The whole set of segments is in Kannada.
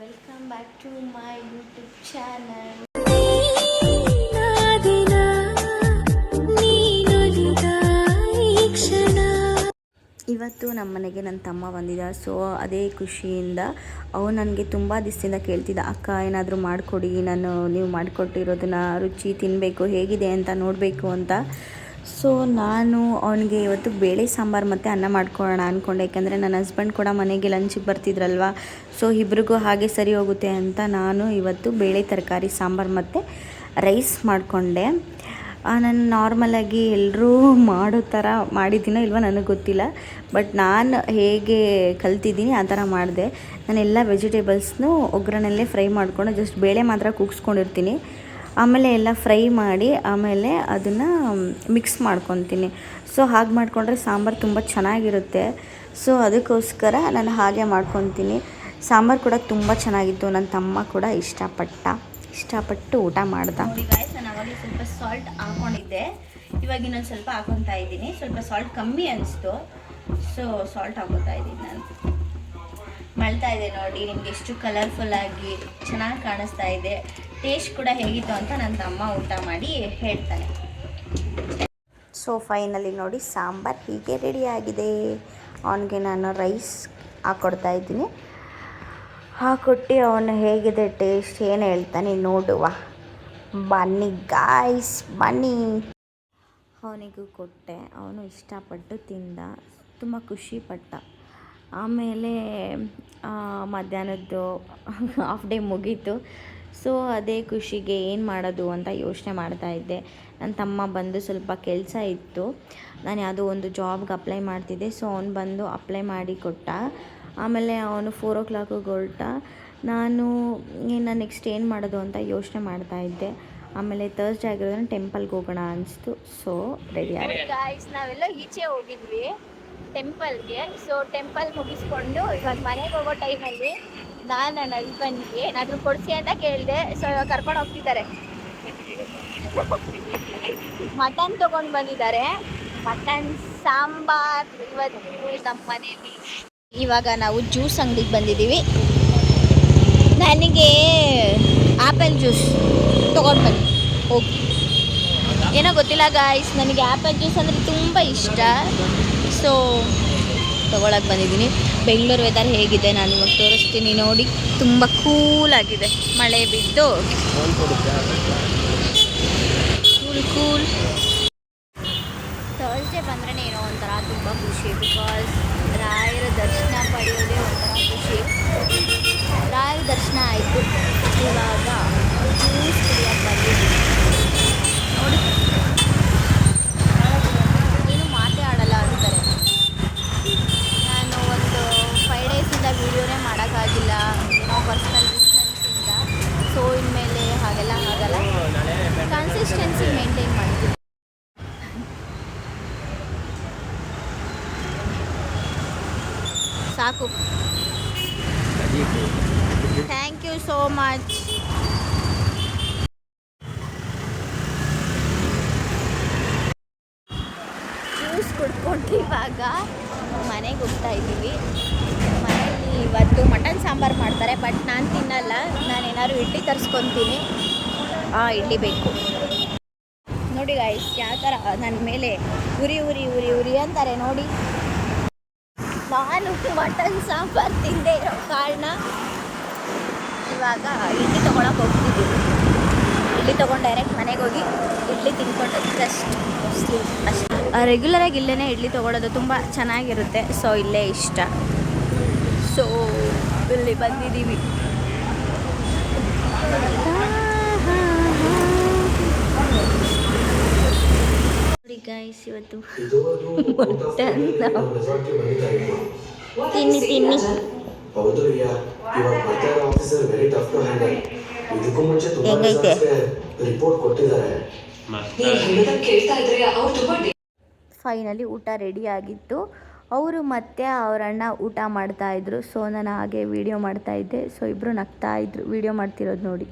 Welcome back to my YouTube channel. ಇವತ್ತು ನಮ್ಮ ಮನೆಗೆ ನನ್ನ ತಮ್ಮ ಬಂದಿದ್ದ. ಸೊ ಅದೇ ಖುಷಿಯಿಂದ ಅವನು ನನಗೆ ತುಂಬ ದಿವಸದಿಂದ ಕೇಳ್ತಿದ್ದ, ಅಕ್ಕ ಏನಾದರೂ ಮಾಡಿಕೊಡಿ, ನೀವು ಮಾಡಿಕೊಟ್ಟಿರೋದನ್ನ ರುಚಿ ತಿನ್ನಬೇಕು, ಹೇಗಿದೆ ಅಂತ ನೋಡಬೇಕು ಅಂತ. ಸೊ ನಾನು ಅವನಿಗೆ ಇವತ್ತು ಬೇಳೆ ಸಾಂಬಾರು ಮತ್ತು ಅನ್ನ ಮಾಡ್ಕೊಳ್ಳೋಣ ಅಂದ್ಕೊಂಡೆ. ಯಾಕೆಂದರೆ ನನ್ನ ಹಸ್ಬೆಂಡ್ ಕೂಡ ಮನೆಗೆ ಲಂಚಿಗೆ ಬರ್ತಿದ್ರಲ್ವ, ಸೊ ಇಬ್ರಿಗೂ ಹಾಗೆ ಸರಿ ಹೋಗುತ್ತೆ ಅಂತ ನಾನು ಇವತ್ತು ಬೇಳೆ ತರಕಾರಿ ಸಾಂಬಾರು ಮತ್ತು ರೈಸ್ ಮಾಡಿಕೊಂಡೆ. ನಾನು ನಾರ್ಮಲಾಗಿ ಎಲ್ಲರೂ ಮಾಡೋ ಥರ ಮಾಡಿದ್ದೀನೋ ಇಲ್ವೋ ನನಗೆ ಗೊತ್ತಿಲ್ಲ, ಬಟ್ ನಾನು ಹೇಗೆ ಕಲ್ತಿದ್ದೀನಿ ಆ ಥರ ಮಾಡಿದೆ. ನಾನೆಲ್ಲ ವೆಜಿಟೇಬಲ್ಸ್ನೂ ಒಗ್ಗರಣೆಲ್ಲೇ ಫ್ರೈ ಮಾಡಿಕೊಂಡು ಜಸ್ಟ್ ಬೇಳೆ ಮಾತ್ರ ಕೂಗಿಸ್ಕೊಂಡಿರ್ತೀನಿ. ಆಮೇಲೆ ಎಲ್ಲ ಫ್ರೈ ಮಾಡಿ ಆಮೇಲೆ ಅದನ್ನು ಮಿಕ್ಸ್ ಮಾಡ್ಕೊತೀನಿ. ಸೊ ಹಾಗೆ ಮಾಡಿಕೊಂಡ್ರೆ ಸಾಂಬಾರು ತುಂಬ ಚೆನ್ನಾಗಿರುತ್ತೆ. ಸೊ ಅದಕ್ಕೋಸ್ಕರ ನಾನು ಹಾಗೆ ಮಾಡ್ಕೊತೀನಿ. ಸಾಂಬಾರು ಕೂಡ ತುಂಬ ಚೆನ್ನಾಗಿತ್ತು. ನನ್ನ ತಮ್ಮ ಕೂಡ ಇಷ್ಟಪಟ್ಟು ಊಟ ಮಾಡ್ದ. ನೋಡಿ ಗಾಯ್ಸ್, ನಾನು ಅವಾಗಲೇ ಸ್ವಲ್ಪ ಸಾಲ್ಟ್ ಹಾಕ್ಕೊಂಡಿದ್ದೆ, ಇವಾಗ ಇನ್ನೊಂದು ಸ್ವಲ್ಪ ಹಾಕೊತಾ ಇದ್ದೀನಿ. ಸ್ವಲ್ಪ ಸಾಲ್ಟ್ ಕಮ್ಮಿ ಅನಿಸ್ತು, ಸೊ ಸಾಲ್ಟ್ ಹಾಕೋತಾ ಇದ್ದೀನಿ. ನಾನು ಮಾಡ್ತಾ ಇದೆ ನೋಡಿ, ನಿಮ್ಗೆ ಎಷ್ಟು ಕಲರ್ಫುಲ್ಲಾಗಿ ಚೆನ್ನಾಗಿ ಕಾಣಿಸ್ತಾ ಇದೆ. ಟೇಸ್ಟ್ ಕೂಡ ಹೇಗಿತ್ತು ಅಂತ ನನ್ನ ತಮ್ಮ ಊಟ ಮಾಡಿ ಹೇಳ್ತಾನೆ. ಸೊ ಫೈನಲಿ ನೋಡಿ ಸಾಂಬಾರು ಹೀಗೆ ರೆಡಿಯಾಗಿದೆ. ಅವನಿಗೆ ನಾನು ರೈಸ್ ಹಾಕ್ಕೊಡ್ತಾ ಇದ್ದೀನಿ. ಹಾಕ್ಕೊಟ್ಟು ಅವನು ಹೇಗಿದೆ ಟೇಸ್ಟ್ ಏನು ಹೇಳ್ತಾನೆ ನೋಡುವ. ಬನ್ನಿ ಗಾಯ್ಸ್ ಬನ್ನಿ. ಅವನಿಗೂ ಕೊಟ್ಟೆ, ಅವನು ಇಷ್ಟಪಟ್ಟು ತಿಂದ, ತುಂಬ ಖುಷಿಪಟ್ಟ. ಆಮೇಲೆ ಮಧ್ಯಾಹ್ನದ್ದು ಹಾಫ್ ಡೇ ಮುಗೀತು. ಸೊ ಅದೇ ಖುಷಿಗೆ ಏನು ಮಾಡೋದು ಅಂತ ಯೋಚನೆ ಮಾಡ್ತಾಯಿದ್ದೆ. ನನ್ನ ತಮ್ಮ ಬಂದು ಸ್ವಲ್ಪ ಕೆಲಸ ಇತ್ತು, ನಾನು ಯಾವುದೋ ಒಂದು ಜಾಬ್ಗೆ ಅಪ್ಲೈ ಮಾಡ್ತಿದ್ದೆ. ಸೊ ಅವನು ಬಂದು ಅಪ್ಲೈ ಮಾಡಿ ಕೊಟ್ಟ. ಆಮೇಲೆ ಅವನು 4 o'clock ಹೊರಟ. ನಾನು ನೆಕ್ಸ್ಟ್ ಏನು ಮಾಡೋದು ಅಂತ ಯೋಚನೆ ಮಾಡ್ತಾಯಿದ್ದೆ. ಆಮೇಲೆ ಥರ್ಸ್ಡೇ ಆಗಿರೋದ್ರಿಂದ ಟೆಂಪಲ್ಗೆ ಹೋಗೋಣ ಅನಿಸ್ತು. ಸೊ ರೆಡಿ ಆಗಿ ಗಾಯ್ಸ್ ನಾವೆಲ್ಲ ಈಚೆ ಹೋಗಿದ್ವಿ ಟೆಂಪಲ್ಗೆ. ಸೊ ಟೆಂಪಲ್ ಮುಗಿಸ್ಕೊಂಡು ಇವಾಗ ಮನೆಗೆ ಹೋಗೋ ಟೈಮಲ್ಲಿ ನಾನು ನನ್ನ ಹಸ್ಬೆಂಡ್ಗೆ ಏನಾದರೂ ಕೊಡಿಸಿ ಅಂತ ಕೇಳಿದೆ. ಸೊ ಇವಾಗ ಕರ್ಕೊಂಡು ಹೋಗ್ತಿದ್ದಾರೆ. ಮಟನ್ ತೊಗೊಂಡು ಬಂದಿದ್ದಾರೆ, ಮಟನ್ ಸಾಂಬಾರ್ ಇವತ್ತು ನಮ್ಮ ಮನೆಯಲ್ಲಿ. ಇವಾಗ ನಾವು ಜ್ಯೂಸ್ ಅಂಗಡಿಗೆ ಬಂದಿದ್ದೀವಿ. ನನಗೆ ಆ್ಯಪಲ್ ಜ್ಯೂಸ್ ತೊಗೊಂಡು ಬನ್ನಿ ಹೋಗಿ. ಏನೋ ಗೊತ್ತಿಲ್ಲ ಗಾಯ್ಸ್, ನನಗೆ ಆ್ಯಪಲ್ ಜ್ಯೂಸ್ ಅಂದರೆ ತುಂಬ ಇಷ್ಟ. ಸೊ ತೊಗೊಳಕ್ಕೆ ಬಂದಿದ್ದೀನಿ. ಬೆಂಗಳೂರು ವೆದರ್ ಹೇಗಿದೆ ನಾನು ಇವಾಗ ತೋರಿಸ್ತೀನಿ ನೋಡಿ. ತುಂಬ ಕೂಲಾಗಿದೆ, ಮಳೆ ಬಿದ್ದು ಕೂಲ್. ಥರ್ಸ್ಡೇ ಬಂದ್ರೇ ಏನೋ ಒಂಥರ ತುಂಬ ಖುಷಿ. ಬಿಕಾಸ್ ರಾಯರ ದರ್ಶನ ಪಡೆಯೋದೇ ಒಂಥರ ಖುಷಿ. ರಾಯರ ದರ್ಶನ ಆಯಿತು. ಇವಾಗ ಜ್ಯೂಸ್ ಕುಡಿಯೋಕ್ಕೆ ಬಂದಿದ್ದೀನಿ ನೋಡಿ. ಏನು ಮಾತೇ ಆಡಲ್ಲ ಅಂತಾರೆ. ನಾನು ಒಂದು 5 ಡೇಸಿಂದ ವೀಡಿಯೋನೇ ಮಾಡೋಕ್ಕಾಗಿಲ್ಲ, ಏನೋ ಪರ್ಸ್ನಲ್ ರೀಸನ್ಸಿಂದ. ಸೊ ಇನ್ಮೇಲೆ ಹಾಗೆಲ್ಲ ಆಗಲ್ಲ, ಕನ್ಸಿಸ್ಟೆನ್ಸಿ ಮೇಂಟೈನ್ ಮಾಡ್ತೀನಿ. ಸಾಕು. Thank you so much. Juice ಕುಡ್ಕೊಂಡು ಇವಾಗ ಮನೆಗೆ ಹೋಗ್ತಾ ಇದ್ದೀವಿ. ಮನೆಯಲ್ಲಿ ಇವತ್ತು ಮಟನ್ ಸಾಂಬಾರು ಮಾಡ್ತಾರೆ, ಬಟ್ ನಾನು ತಿನ್ನಲ್ಲ. ನಾನು ಏನಾದ್ರು ಇಡ್ಲಿ ತರಿಸ್ಕೊತೀನಿ. ಇಡ್ಲಿ ಬೇಕು ನೋಡಿ ಗಾಯ್ಸ್, ಯಾವ ಥರ ನನ್ನ ಮೇಲೆ ಉರಿ ಅಂತಾರೆ ನೋಡಿ. ನಾನು ಮಟನ್ ಸಾಂಬಾರು ತಿಂದೇ ಇರೋ ಕಾರಣ ಇವಾಗ ಇಡ್ಲಿ ತೊಗೊಳಕ್ಕೆ ಹೋಗ್ತಿದ್ದೀವಿ. ಇಡ್ಲಿ ತೊಗೊಂಡು ಡೈರೆಕ್ಟ್ ಮನೆಗೆ ಹೋಗಿ ಇಡ್ಲಿ ತಿನ್ಕೊಂಡು ಅಷ್ಟೇ. ರೆಗ್ಯುಲರಾಗಿ ಇಲ್ಲೇ ಇಡ್ಲಿ ತೊಗೊಳೋದು ತುಂಬ ಚೆನ್ನಾಗಿರುತ್ತೆ. ಸೊ ಇಲ್ಲೇ ಇಷ್ಟ. ಸೊ ಇಲ್ಲಿ ಬಂದಿದ್ದೀವಿ. ನೋಡಿ ಗಾಯ್ಸ್, ಇವತ್ತು ತಿನ್ನಿ. ಹೆಂಗೈತೆ? ಫೈನಲಿ ಊಟ ರೆಡಿ ಆಗಿತ್ತು. ಅವರು ಮತ್ತೆ ಅವರ ಅಣ್ಣ ಊಟ ಮಾಡ್ತಾಯಿದ್ರು. ಸೊ ನಾನು ಹಾಗೆ ವೀಡಿಯೋ ಮಾಡ್ತಾಯಿದ್ದೆ. ಸೊ ಇಬ್ಬರು ನಗ್ತಾಯಿದ್ರು ವೀಡಿಯೋ ಮಾಡ್ತಿರೋದು ನೋಡಿ.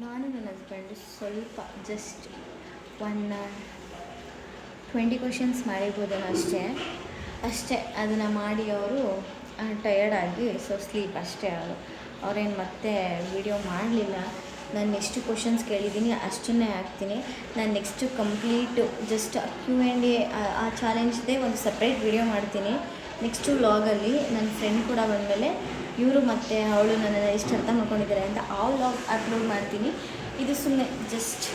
ನಾನು ನನ್ನ ಹಸ್ಬೆಂಡ್ ಸ್ವಲ್ಪ ಜಸ್ಟ್ 20 ಕ್ವಶನ್ಸ್ ಮಾಡಿರ್ಬೋದೇನೋ ಅಷ್ಟೇ. ಅದನ್ನು ಮಾಡಿ ಅವರು ಟಯರ್ಡಾಗಿ ಸೊ ಸ್ಲೀಪ್ ಅಷ್ಟೇ ಅವರು. ಅವ್ರೇನು ಮತ್ತೆ ವಿಡಿಯೋ ಮಾಡಲಿಲ್ಲ. ನಾನು ಎಷ್ಟು ಕ್ವಶನ್ಸ್ ಕೇಳಿದ್ದೀನಿ ಅಷ್ಟನ್ನೇ ಹಾಕ್ತೀನಿ. ನಾನು ನೆಕ್ಸ್ಟು ಕಂಪ್ಲೀಟು ಜಸ್ಟ್ Q&A ಆ ಚಾಲೆಂಜ್ದೇ ಒಂದು ಸಪ್ರೇಟ್ ವಿಡಿಯೋ ಮಾಡ್ತೀನಿ. ನೆಕ್ಸ್ಟು ವ್ಲಾಗಲ್ಲಿ ನನ್ನ ಫ್ರೆಂಡ್ ಕೂಡ ಬಂದಮೇಲೆ ಇವರು ಮತ್ತು ಅವಳು ನನ್ನನ್ನು ಎಷ್ಟು ಅರ್ಥ ಮಾಡ್ಕೊಂಡಿದ್ದಾರೆ ಅಂತ ಆ ವ್ಲಾಗ್ ಅಪ್ಲೋಡ್ ಮಾಡ್ತೀನಿ. ಇದು ಸುಮ್ಮನೆ ಜಸ್ಟ್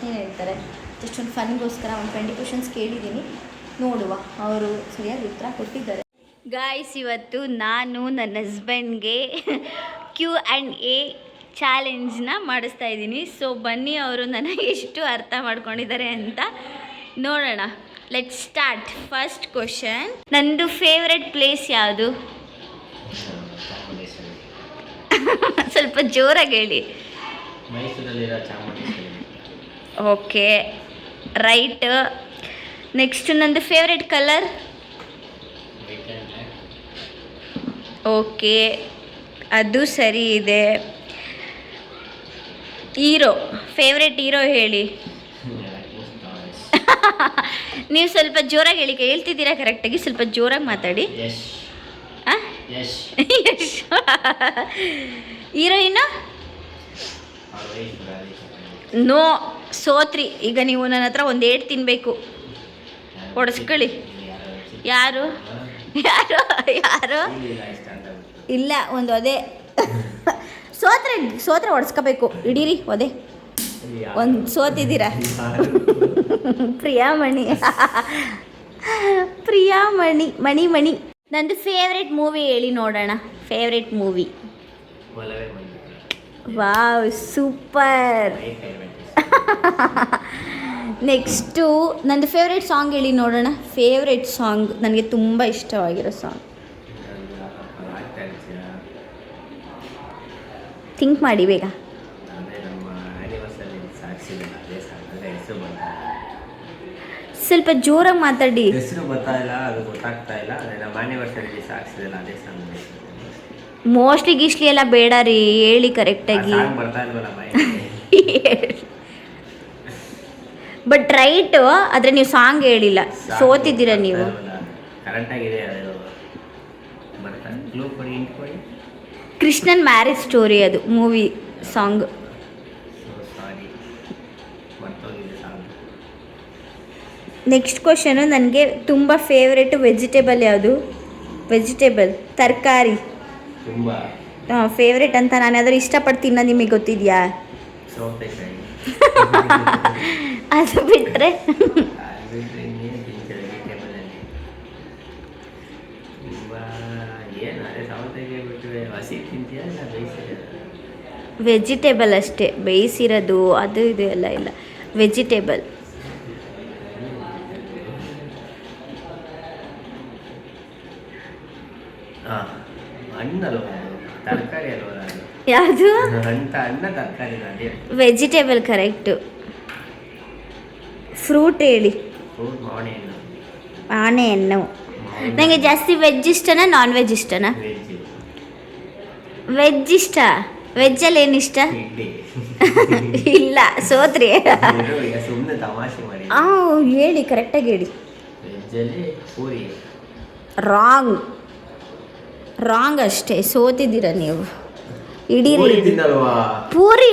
ಏನು ಹೇಳ್ತಾರೆ, ಜಸ್ಟ್ ಒಂದು ಫನ್ಗೋಸ್ಕರ ಒಂದು 20 ಕ್ವಶನ್ಸ್ ಕೇಳಿದ್ದೀನಿ, ನೋಡುವ ಅವರು ಸರಿಯಾಗಿ ಉತ್ತರ ಕೊಟ್ಟಿದ್ದಾರೆ. ಗಾಯ್ಸ್, ಇವತ್ತು ನಾನು ನನ್ನ ಹಸ್ಬೆಂಡ್ಗೆ Q&A ಚಾಲೆಂಜ್ನ ಮಾಡಿಸ್ತಾ ಇದ್ದೀನಿ. ಸೊ ಬನ್ನಿ ಅವರು ನನಗೆ ಎಷ್ಟು ಅರ್ಥ ಮಾಡ್ಕೊಂಡಿದ್ದಾರೆ ಅಂತ ನೋಡೋಣ. Let's start. ಫಸ್ಟ್ ಕ್ವಶನ್, ನಂದು ಫೇವ್ರೆಟ್ ಪ್ಲೇಸ್ ಯಾವುದು? ಸ್ವಲ್ಪ ಜೋರಾಗಿ ಹೇಳಿ. ಮೈಸೂರಲ್ಲಿರೋ ಚಾಮುಂಡೇಶ್ವರಿ. Okay, right. ನೆಕ್ಸ್ಟ್, ನಂದು ಫೇವ್ರೆಟ್ ಕಲರ್? ಓಕೆ, ಅದು ಸರಿ ಇದೆ. ಹೀರೋ, ಫೇವ್ರೆಟ್ ಹೀರೋ ಹೇಳಿ. ನೀವು ಸ್ವಲ್ಪ ಜೋರಾಗಿ ಹೇಳಿ, ಹೇಳ್ತಿದ್ದೀರಾ ಕರೆಕ್ಟಾಗಿ, ಸ್ವಲ್ಪ ಜೋರಾಗಿ ಮಾತಾಡಿ. ಯಶ್. ಹೀರೋಯಿನ್? ನೋ, ಸೋತ್ರಿ. ಈಗ ನೀವು ನನ್ನ ಹತ್ರ ಒಂದು ಏಟ್ ತಿನ್ನಬೇಕು, ಹೊಡೆಸ್ಕೊಳ್ಳಿ. ಯಾರು ಯಾರು ಯಾರು ಇಲ್ಲ, ಒಂದು ಅದೇ ಸೋತ್ರೆ ಹೊಡೆಸ್ಕೋಬೇಕು. ಹಿಡೀರಿ ಒದೆ. ಒಂದು ಸೋತಿದ್ದೀರಾ. ಪ್ರಿಯಾಮಣಿ ಮಣಿ. ನಂದು ಫೇವ್ರೆಟ್ ಮೂವಿ ಹೇಳಿ ನೋಡೋಣ. Favourite movie? Wow, super. Next ನಂದು ಫೇವ್ರೆಟ್ ಸಾಂಗ್ ಹೇಳಿ ನೋಡೋಣ. ಫೇವ್ರೆಟ್ ಸಾಂಗ್, ನನಗೆ ತುಂಬ ಇಷ್ಟವಾಗಿರೋ ಸಾಂಗ್. ಥಿಂಕ್ ಮಾಡಿ ಬೇಗ. ಸ್ವಲ್ಪ ಜೋರಾಗಿ ಮಾತಾಡಿ. ಹೆಸರು ಗೊತ್ತಾಯಿಲ್ಲ, ಅದು ಗೊತ್ತಾಗ್ತಾ ಇಲ್ಲ. ನಮ್ಮ ಆನಿವರ್ಸರಿ ಸಾಕ್ಸಿದಲ್ಲ, ಅದೇ ಸಾಂಗ್. ಮೋಸ್ಟ್ಲಿ ಗೀಸ್ಟ್ಲಿ ಎಲ್ಲ ಬೇಡ ರೀ, ಹೇಳಿ ಕರೆಕ್ಟಾಗಿ. ಬರ್ತಾ ಇಲ್ವಲ್ಲ ಬಟ್ ರೈಟ್, ಆದರೆ ನೀವು ಸಾಂಗ್ ಹೇಳಿಲ್ಲ, ಸೋತಿದ್ದೀರಾ ನೀವು. ಕರೆಕ್ಟಾಗಿದೆ. ಕೃಷ್ಣನ್ ಮ್ಯಾರೇಜ್ ಸ್ಟೋರಿ ಅದು ಮೂವಿ ಸಾಂಗ್. ನೆಕ್ಸ್ಟ್ ಕ್ವಶನು, ನನಗೆ ತುಂಬ ಫೇವ್ರೆಟ್ ವೆಜಿಟೇಬಲ್ ಯಾವುದು? ವೆಜಿಟೇಬಲ್, ತರಕಾರಿ. ಹಾಂ, ಫೇವ್ರೆಟ್ ಅಂತ ನಾನು ಯಾವ್ದಾದ್ರು ಇಷ್ಟಪಟ್ಟು ತಿನ್ನೋದು ನಿಮಗೆ ಗೊತ್ತಿದೆಯಾ? ಅದು ಬಿಟ್ಟರೆ ವೆಜಿಟೇಬಲ್ ಅಷ್ಟೇ, ಬೇಯಿಸಿರೋದು ಅದು ಇದು ಎಲ್ಲ ಇಲ್ಲ, ವೆಜಿಟೇಬಲ್. ಯಾವುದು? Vegetable correct. ಫ್ರೂಟ್ ಹೇಳಿ. ಆನೆ ಹಣ್ಣು. ನನಗೆ ಜಾಸ್ತಿ ವೆಜ್ ಇಷ್ಟನಾ ನಾನ್ ವೆಜ್ ಇಷ್ಟನಾ? ವೆಜ್ ಇಷ್ಟ. ವೆಜ್ಜಲ್ಲಿ ಏನು ಇಷ್ಟ? ಇಲ್ಲ, ಸೋತ್ರಿ. ಹೇಳಿ ಕರೆಕ್ಟಾಗಿ ಹೇಳಿ. ರಾಂಗ್ ಅಷ್ಟೇ, ಸೋತಿದ್ದೀರ ನೀವು. ಹಿಡೀರಿ. ಪೂರಿ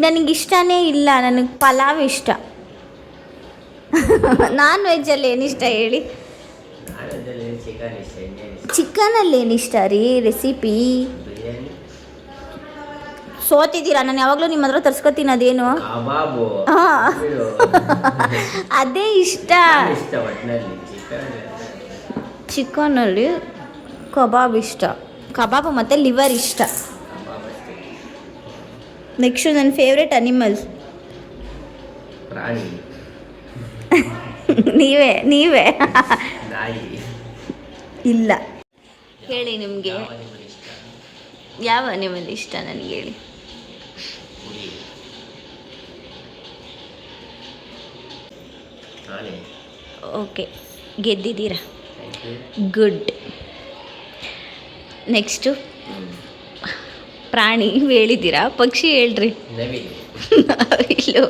ನನಗೆ ಇಷ್ಟನೇ ಇಲ್ಲ, ನನಗೆ ಪಲಾವ್ ಇಷ್ಟ. ನಾನ್ ವೆಜ್ಜಲ್ಲಿ ಏನಿಷ್ಟ ಹೇಳಿ? ಚಿಕನಲ್ಲಿ ಏನಿಷ್ಟ ರೀ ರೆಸಿಪಿ? ಸೋತಿದ್ದೀರಾ. ನಾನು ಯಾವಾಗಲೂ ನಿಮ್ಮ ಹತ್ರ ತರ್ಸ್ಕೊತೀನಿ. ಅದೇನು? ಅದೇ ಇಷ್ಟ. ಚಿಕನಲ್ಲಿ ಕಬಾಬ್ ಇಷ್ಟ. ಕಬಾಬ್ ಮತ್ತು ಲಿವರ್ ಇಷ್ಟ. ನೆಕ್ಸ್ಟು ನನ್ನ ಫೇವ್ರೆಟ್ ಅನಿಮಲ್? ನೀವೇ ಇಲ್ಲ. ಹೇಳಿ, ನಿಮಗೆ ಯಾವ ಅನಿಮಲ್ ಇಷ್ಟ ನನಗೆ ಹೇಳಿ. ಓಕೆ, ಗೆದ್ದಿದ್ದೀರಾ. ಗುಡ್. ನೆಕ್ಸ್ಟು ಪ್ರಾಣಿ ಹೇಳಿದ್ದೀರಾ, ಪಕ್ಷಿ ಹೇಳ್ರಿ. ಇಲ್ಲೋ.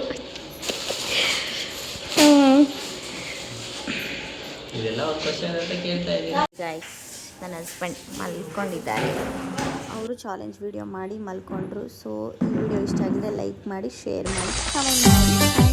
ಗೈಸ್, ನನ್ನ ಹಸ್ಬೆಂಡ್ ಮಲ್ಕೊಂಡಿದ್ದಾರೆ. ಅವರು ಚಾಲೆಂಜ್ ವಿಡಿಯೋ ಮಾಡಿ ಮಲ್ಕೊಂಡ್ರು. ಸೊ ಈ ವಿಡಿಯೋ ಇಷ್ಟ ಆಗಿದೆ ಲೈಕ್ ಮಾಡಿ, ಶೇರ್ ಮಾಡಿ, ಕಮೆಂಟ್ ಮಾಡಿ.